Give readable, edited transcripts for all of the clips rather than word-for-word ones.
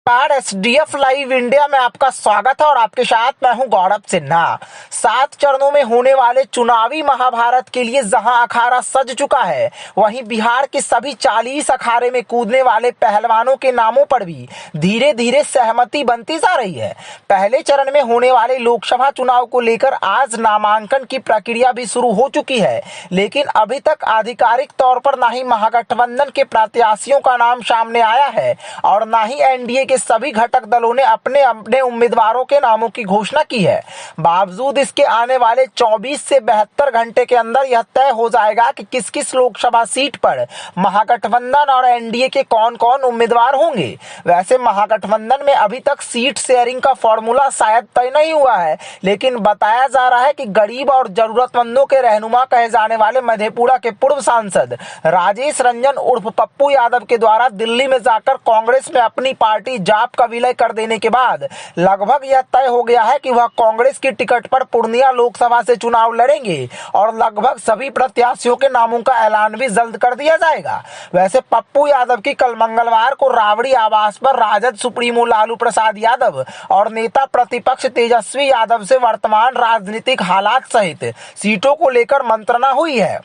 नमस्कार। SDF live India में आपका स्वागत है और आपके साथ मैं हूं गौरव सिन्हा। 7 चरणों में होने वाले चुनावी महाभारत के लिए जहां अखाड़ा सज चुका है, वहीं बिहार के सभी 40 अखाड़े में कूदने वाले पहलवानों के नामों पर भी धीरे धीरे सहमति बनती जा रही है। पहले चरण में होने वाले लोकसभा चुनाव को लेकर आज नामांकन की प्रक्रिया भी शुरू हो चुकी है, लेकिन अभी तक आधिकारिक तौर पर ना ही महागठबंधन के प्रत्याशियों का नाम सामने आया है और ना ही एनडीए के सभी घटक दलों ने अपने अपने उम्मीदवारों के नामों की घोषणा की है। बावजूद इसके आने वाले 24 से 72 घंटे के अंदर यह तय हो जाएगा कि किस किस लोकसभा सीट पर महागठबंधन और एनडीए के कौन कौन उम्मीदवार होंगे। वैसे महागठबंधन में अभी तक सीट शेयरिंग का फॉर्मूला शायद तय नहीं हुआ है, लेकिन बताया जा रहा है कि गरीब और जरूरतमंदों के रहनुमा कहे जाने वाले मधेपुरा के पूर्व सांसद राजेश रंजन उर्फ पप्पू यादव के द्वारा दिल्ली में जाकर कांग्रेस में अपनी पार्टी जाप का विलय कर देने के बाद लगभग यह तय हो गया है कि वह कांग्रेस की टिकट पर पूर्णिया लोकसभा से चुनाव लड़ेंगे और लगभग सभी प्रत्याशियों के नामों का ऐलान भी जल्द कर दिया जाएगा। वैसे पप्पू यादव की कल मंगलवार को राबड़ी आवास पर राजद सुप्रीमो लालू प्रसाद यादव और नेता प्रतिपक्ष तेजस्वी यादव से वर्तमान राजनीतिक हालात सहित सीटों को लेकर मंत्रणा हुई है।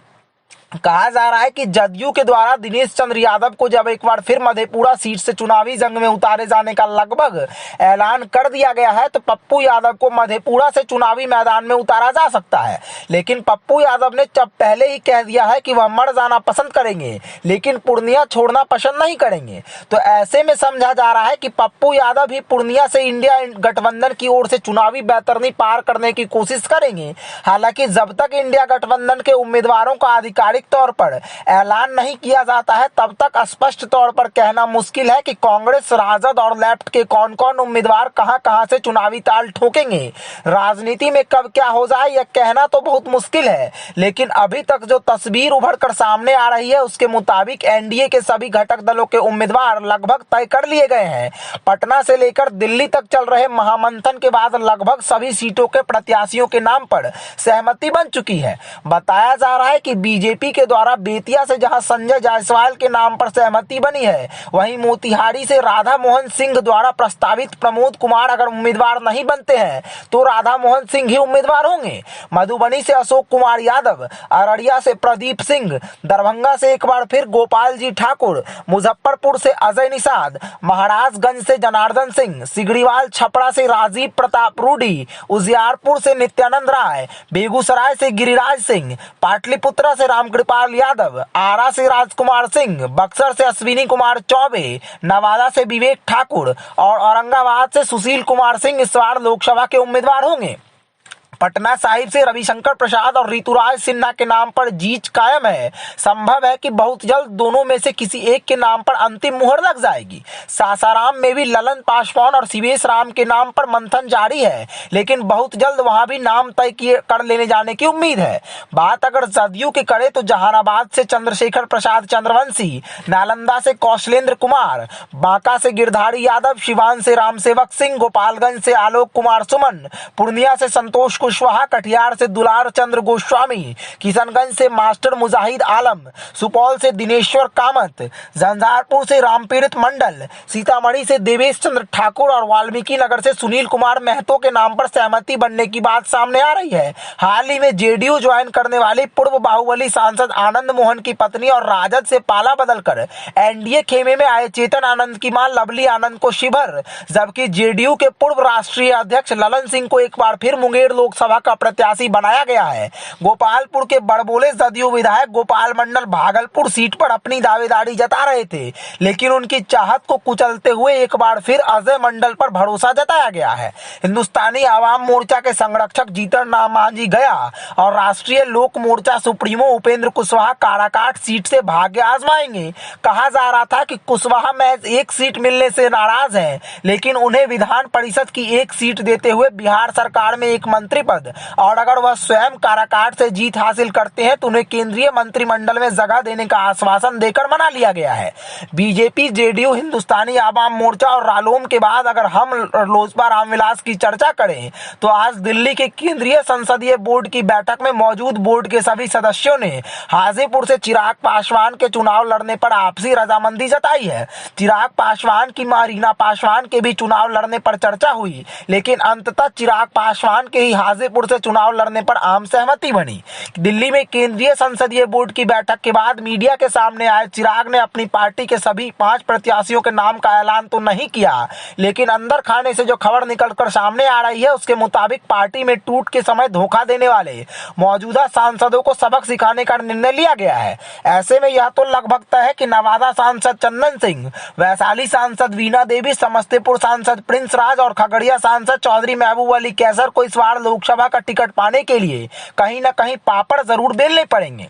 कहा जा रहा है कि जदयू के द्वारा दिनेश चंद्र यादव को जब एक बार फिर मधेपुरा सीट से चुनावी जंग में उतारे जाने का लगभग ऐलान कर दिया गया है, तो पप्पू यादव को मधेपुरा से चुनावी मैदान में उतारा जा सकता है। लेकिन पप्पू यादव ने जब पहले ही कह दिया है कि वह मर जाना पसंद करेंगे, लेकिन पूर्णिया छोड़ना पसंद नहीं करेंगे, तो ऐसे में समझा जा रहा है कि पप्पू यादव भी पूर्णिया से इंडिया गठबंधन की ओर से चुनावी बैतरनी पार करने की कोशिश करेंगे। हालांकि जब तक इंडिया गठबंधन के उम्मीदवारों का आधिकारिक तौर पर ऐलान नहीं किया जाता है, तब तक स्पष्ट तौर पर कहना मुश्किल है कि कांग्रेस, राजद और लेफ्ट के कौन कौन उम्मीदवार कहां-कहां से चुनावी ताल ठोकेंगे। राजनीति में कब क्या हो जाए यह कहना तो बहुत मुश्किल है, लेकिन अभी तक जो तस्वीर उभर कर सामने आ रही है उसके मुताबिक एनडीए के सभी घटक दलों के उम्मीदवार लगभग तय कर लिए गए हैं। पटना से लेकर दिल्ली तक चल रहे महामंथन के बाद लगभग सभी सीटों के प्रत्याशियों के नाम पर सहमति बन चुकी है। बताया जा रहा है कि बीजेपी के द्वारा बेतिया से जहां संजय जायसवाल के नाम पर सहमति बनी है, वहीं मोतिहारी से राधा मोहन सिंह द्वारा प्रस्तावित प्रमोद कुमार अगर उम्मीदवार नहीं बनते हैं तो राधा मोहन सिंह ही उम्मीदवार होंगे। मधुबनी से अशोक कुमार यादव, अररिया से प्रदीप सिंह, दरभंगा से एक बार फिर गोपाल जी ठाकुर, मुजफ्फरपुर से अजय निषाद, महाराजगंज से जनार्दन सिंह, सिगरीवाल छपरा से राजीव प्रताप रूडी, उजियारपुर से नित्यानंद राय, बेगूसराय से गिरिराज सिंह, पाटलिपुत्रा से रामकृपाल यादव, आरा से राजकुमार सिंह, बक्सर से अश्विनी कुमार चौबे, नवादा से विवेक ठाकुर और औरंगाबाद से सुशील कुमार सिंह इस बार लोकसभा के उम्मीदवार होंगे। पटना साहिब से रविशंकर प्रसाद और ऋतुराज सिन्हा के नाम पर जीत कायम है। संभव है कि बहुत जल्द दोनों में से किसी एक के नाम पर अंतिम मुहर लग जाएगी। सासाराम में भी ललन पासवान और शिवेश राम के नाम पर मंथन जारी है, लेकिन बहुत जल्द वहां भी नाम तय कर लेने जाने की उम्मीद है। बात अगर जदयू की करें तो जहानाबाद से चंद्रशेखर प्रसाद चंद्रवंशी, नालंदा से कौशलेंद्र कुमार, बांका से गिरधारी यादव, सिवान से रामसेवक सिंह, गोपालगंज से आलोक कुमार सुमन, पूर्णिया से संतोष कुशवाहा, कटिहार से दुलार चंद्र गोस्वामी, किशनगंज से मास्टर मुजाहिद आलम, सुपौल से दिनेश्वर कामत, झंझारपुर से रामपीड़ित मंडल, सीतामढ़ी से देवेश चंद्र ठाकुर और वाल्मीकि नगर से सुनील कुमार महतो के नाम पर सहमति बनने की बात सामने आ रही है। हाल ही में जेडीयू ज्वाइन करने वाली पूर्व बाहुबली सांसद आनंद मोहन की पत्नी और राजद से पाला बदलकर एनडीए खेमे में आए चेतन आनंद की मां लवली आनंद को शिवहर, जबकि जेडीयू के पूर्व राष्ट्रीय अध्यक्ष ललन सिंह को एक बार फिर मुंगेर लोकसभा का प्रत्याशी बनाया गया है। गोपालपुर के बड़बोले जदयू विधायक गोपाल मंडल भागलपुर सीट पर अपनी दावेदारी जता रहे थे, लेकिन उनकी चाहत को कुचलते हुए एक बार फिर अजय मंडल पर भरोसा जताया गया है। हिंदुस्तानी आवाम मोर्चा के संरक्षक जीतन राम मांझी गया और राष्ट्रीय लोक मोर्चा सुप्रीमो उपेंद्र कुशवाहा काराकाट सीट से भाग्य आजमाएंगे। कहा जा रहा था कि कुशवाहा महज एक सीट मिलने से नाराज हैं, लेकिन उन्हें विधान परिषद की एक सीट देते हुए बिहार सरकार में एक मंत्री पद, और अगर वह स्वयं काराकाट से जीत हासिल करते हैं तो उन्हें केंद्रीय मंत्रिमंडल में जगह देने का आश्वासन देकर मना लिया गया है। बीजेपी, जेडीयू, हिंदुस्तानी आवाम मोर्चा और रालोम के बाद अगर हम लोजपा रामविलास की चर्चा करें तो आज दिल्ली के केंद्रीय संसदीय बोर्ड की बैठक में मौजूद बोर्ड के सभी सदस्यों ने हाजीपुर से चिराग पासवान के चुनाव लड़ने पर आपसी रजामंदी जताई है। चिराग पासवान की मां रीना पासवान के भी चुनाव लड़ने पर चर्चा हुई, लेकिन अंततः चिराग पासवान के ही हाजीपुर से चुनाव लड़ने पर आम सहमति बनी। दिल्ली में केंद्रीय संसदीय बोर्ड की बैठक के बाद मीडिया के सामने आए चिराग ने अपनी पार्टी के सभी 5 प्रत्याशियों के नाम का ऐलान तो नहीं किया, लेकिन अंदर खाने से जो खबर निकलकर सामने आ रही है उसके मुताबिक पार्टी में टूट के समय धोखा देने वाले मौजूदा सांसदों को सबक सिखाने का निर्णय लिया गया है। ऐसे में यह तो लगभग तय है कि नवादा सांसद चंदन सिंह, वैशाली सांसद वीणा देवी, समस्तीपुर सांसद प्रिंस राज और खगड़िया सांसद चौधरी महबूब अली कैसर को इस बार लोकसभा का टिकट पाने के लिए कहीं न कहीं पापड़ जरूर बेलने पड़ेंगे।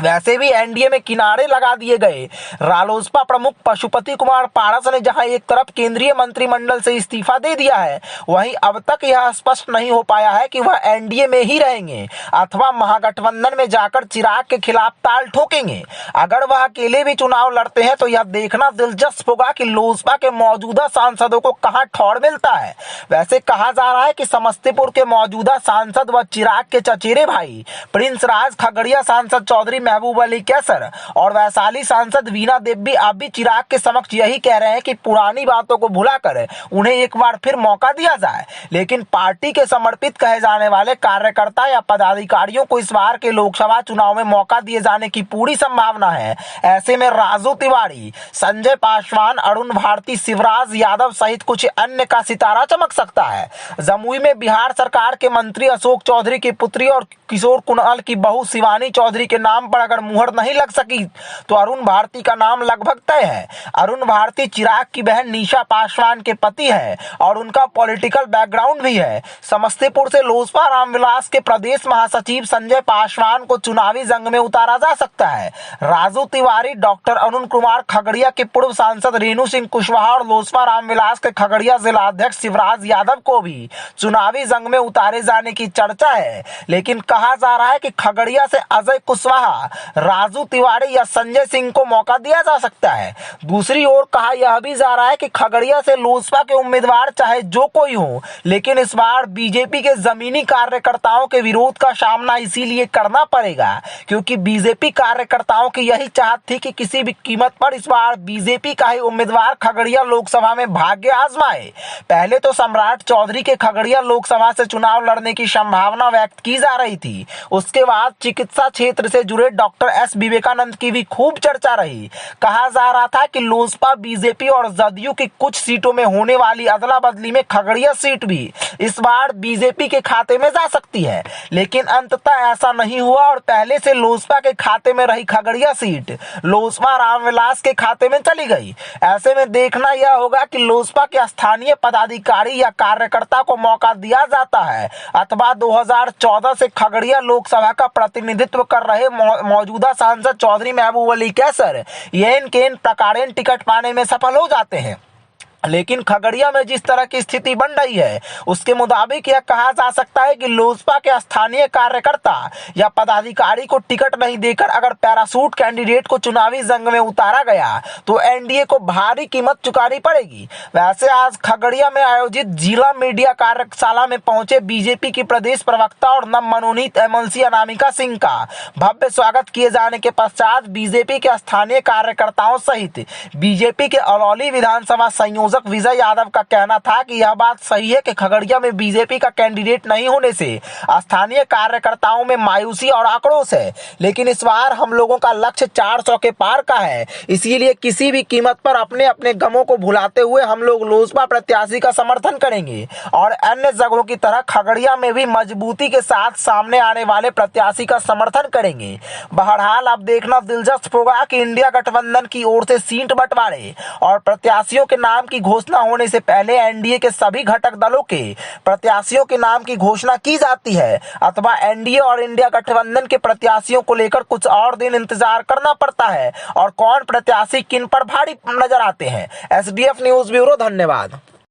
वैसे भी एनडीए में किनारे लगा दिए गए रालोसपा प्रमुख पशुपति कुमार पारस ने जहां एक तरफ केंद्रीय मंत्रिमंडल से इस्तीफा दे दिया है, वहीं अब तक यह स्पष्ट नहीं हो पाया है कि वह एनडीए में ही रहेंगे अथवा महागठबंधन में जाकर चिराग के खिलाफ ताल ठोकेंगे। अगर वह अकेले भी चुनाव लड़ते हैं तो यह देखना दिलचस्प होगा कि लोजपा के मौजूदा सांसदों को कहां ठौर मिलता है। वैसे कहा जा रहा है कि समस्तीपुर के मौजूदा सांसद व चिराग के चचेरे भाई प्रिंस राज, खगड़िया सांसद चौधरी महबूब अली कैसर और वैशाली सांसद वीणा देवी अब भी चिराग के समक्ष यही कह रहे हैं कि पुरानी बातों को भुलाकर उन्हें एक बार फिर मौका दिया जाए। लेकिन पार्टी के समर्पित कहे जाने वाले कार्यकर्ता या पदाधिकारियों को इस बार के लोकसभा चुनाव में मौका दिए जाने की पूरी संभावना है। ऐसे में राजू तिवारी, संजय पासवान, अरुण भारती, शिवराज यादव सहित कुछ अन्य का सितारा चमक सकता है। जमुई में बिहार सरकार के मंत्री अशोक चौधरी की पुत्री और किशोर कुणाल की बहू शिवानी चौधरी के नाम पर अगर मुहर नहीं लग सकी तो अरुण भारती का नाम लगभग तय है। अरुण भारती चिराग की बहन निशा पासवान के पति है और उनका पॉलिटिकल बैकग्राउंड भी है। समस्तीपुर से लोजपा रामविलास के प्रदेश महासचिव संजय पासवान को चुनावी जंग में उतारा जा सकता है। राजू तिवारी, डॉक्टर अरुण कुमार, खगड़िया के पूर्व सांसद रेणु सिंह कुशवाहा और लोजपा रामविलास के खगड़िया जिला अध्यक्ष शिवराज यादव को भी चुनावी जंग में उतारे जाने की चर्चा है। लेकिन कहा जा रहा है कि खगड़िया से अजय कुशवाहा, राजू तिवारी या संजय सिंह को मौका दिया जा सकता है। दूसरी ओर कहा यह भी जा रहा है कि खगड़िया से लोजपा के उम्मीदवार चाहे जो कोई हो, लेकिन इस बार बीजेपी के जमीनी कार्यकर्ताओं के विरोध का सामना इसीलिए करना पड़ेगा क्योंकि बीजेपी कार्यकर्ताओं की यही चाहत थी कि किसी भी कीमत पर इस बार बीजेपी का ही उम्मीदवार खगड़िया लोकसभा में भाग्य आजमाए। पहले तो सम्राट चौधरी के खगड़िया लोकसभा से चुनाव लड़ने की संभावना व्यक्त की जा रही थी। उसके बाद चिकित्सा क्षेत्र से जुड़े डॉक्टर एस विवेकानंद की भी खूब चर्चा रही। कहा जा रहा था कि लोजपा, बीजेपी और जदयू की कुछ सीटों में होने वाली अदला बदली में खगड़िया सीट भी इस बार बीजेपी के खाते में जा सकती है, लेकिन अंततः ऐसा नहीं हुआ और पहले से लोजपा के खाते में रही खगड़िया सीट लोजपा रामविलास के खाते में चली गई। ऐसे में देखना यह होगा कि लोजपा के स्थानीय पदाधिकारी या कार्यकर्ता को मौका दिया जाता है अथवा 2014 से खगड़िया लोकसभा का प्रतिनिधित्व कर रहे मौजूदा सांसद चौधरी महबूब अली कैसर येन केन प्रकारेण टिकट पाने में सफल हो जाते हैं। लेकिन खगड़िया में जिस तरह की स्थिति बन रही है उसके मुताबिक यह कहा जा सकता है कि लोजपा के स्थानीय कार्यकर्ता या पदाधिकारी को टिकट नहीं देकर अगर पैराशूट कैंडिडेट को चुनावी जंग में उतारा गया तो एनडीए को भारी कीमत चुकानी पड़ेगी। वैसे आज खगड़िया में आयोजित जिला मीडिया कार्यशाला में पहुंचे बीजेपी की प्रदेश प्रवक्ता और नवमनोनीत एमएलसी अनामिका सिंह का भव्य स्वागत किए जाने के पश्चात बीजेपी के स्थानीय कार्यकर्ताओं सहित बीजेपी के अलौली विधानसभा संयोजक विजय यादव का कहना था कि यह बात सही है कि खगड़िया में बीजेपी का कैंडिडेट नहीं होने से स्थानीय कार्यकर्ताओं में मायूसी और आक्रोश है, लेकिन इस बार हम लोगों का लक्ष्य 400 के पार का है। इसीलिए किसी भी कीमत पर अपने अपने गमों को भुलाते हुए हम लोग लोजपा प्रत्याशी का समर्थन करेंगे और अन्य जगहों की तरह खगड़िया में भी मजबूती के साथ सामने आने वाले प्रत्याशी का समर्थन करेंगे। बहरहाल अब देखना दिलचस्प होगा कि इंडिया गठबंधन की ओर से सीट बंटवारे और प्रत्याशियों के नाम की घोषणा होने से पहले एनडीए के सभी घटक दलों के प्रत्याशियों के नाम की घोषणा की जाती है अथवा एनडीए और इंडिया गठबंधन के प्रत्याशियों को लेकर कुछ और दिन इंतजार करना पड़ता है और कौन प्रत्याशी किन पर भारी नजर आते हैं। एसडीएफ न्यूज ब्यूरो, धन्यवाद।